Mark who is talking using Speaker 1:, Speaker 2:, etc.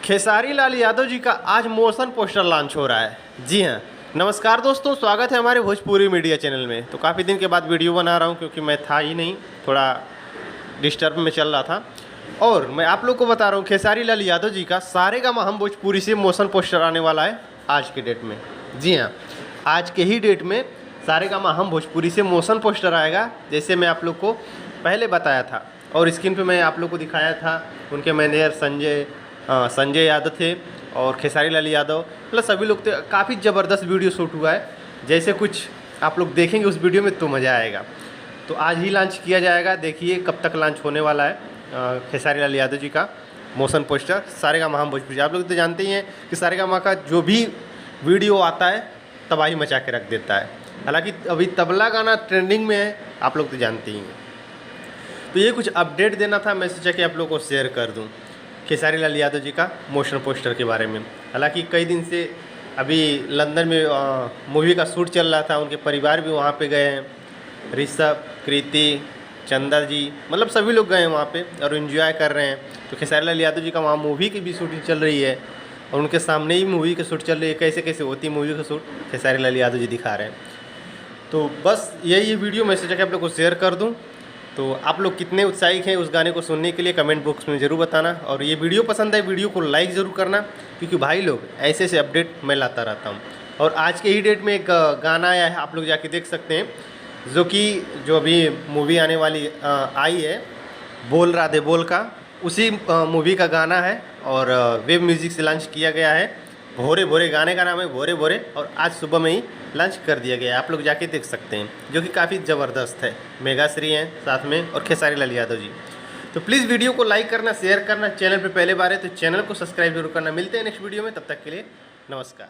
Speaker 1: खेसारी लाल यादव जी का आज motion poster launch हो रहा है। जी हाँ, नमस्कार दोस्तों, स्वागत है हमारे भोजपुरी मीडिया चैनल में। तो काफ़ी दिन के बाद वीडियो बना रहा हूँ क्योंकि मैं था ही नहीं, थोड़ा डिस्टर्ब में चल रहा था। और मैं आप लोग को बता रहा हूँ खेसारी लाल यादव जी का सारेगामा हम भोजपुरी से मोशन पोस्टर आने वाला है आज के डेट में। जी हाँ, आज के ही डेट में सारेगामा हम भोजपुरी से मोशन पोस्टर आएगा, जैसे मैं आप लोग को पहले बताया था। और स्क्रीन पे मैं आप लोग को दिखाया था, उनके मैनेजर संजय यादव थे और खेसारी लाल यादव, मतलब सभी लोग थे। काफ़ी ज़बरदस्त वीडियो शूट हुआ है, जैसे कुछ आप लोग देखेंगे उस वीडियो में तो मज़ा आएगा। तो आज ही लॉन्च किया जाएगा, देखिए कब तक लॉन्च होने वाला है खेसारी लाल यादव जी का मोशन पोस्टर सारेगामा हम भोजपुरी। आप लोग तो जानते ही हैं कि सारेगामा का जो भी वीडियो आता है तबाही मचा के रख देता है। हालांकि अभी तबला गाना ट्रेंडिंग में है, आप लोग तो जानते ही हैं। तो ये कुछ अपडेट देना था, मैं सोचा कि आप लोग को शेयर कर दूं खेसारी लाल यादव जी का मोशन पोस्टर के बारे में। हालांकि कई दिन से अभी लंदन में मूवी का शूट चल रहा था, उनके परिवार भी वहाँ पे गए हैं, ऋषभ, कृति, चंदा जी, मतलब सभी लोग गए हैं वहाँ पे और एंजॉय कर रहे हैं। तो खेसारी लाल यादव जी का वहाँ मूवी की भी शूटिंग चल रही है और उनके सामने ही मूवी की शूट चल रही है। कैसे कैसे होती मूवी का शूट खेसारी लाल यादव जी दिखा रहे हैं। तो बस यही वीडियो मैं सोचा कि आप लोग को शेयर कर दूँ। तो आप लोग कितने उत्साहित हैं उस गाने को सुनने के लिए कमेंट बॉक्स में ज़रूर बताना। और ये वीडियो पसंद है, वीडियो को लाइक ज़रूर करना, क्योंकि भाई लोग ऐसे ऐसे अपडेट मैं लाता रहता हूँ। और आज के ही डेट में एक गाना आया है, आप लोग जाके देख सकते हैं, जो अभी मूवी आने वाली आई है, बोल राधे बोल का, उसी मूवी का गाना है और वेब म्यूज़िक से लॉन्च किया गया है। भोरे भोरे गाने का नाम है, भोरे भोरे, और आज सुबह में ही लॉन्च कर दिया गया है। आप लोग जाके देख सकते हैं, जो कि काफ़ी ज़बरदस्त है। मेघाश्री हैं साथ में और खेसारी लाल यादव जी। तो प्लीज़ वीडियो को लाइक करना, शेयर करना। चैनल पे पहले बार है तो चैनल को सब्सक्राइब जरूर करना। मिलते हैं नेक्स्ट वीडियो में, तब तक के लिए नमस्कार।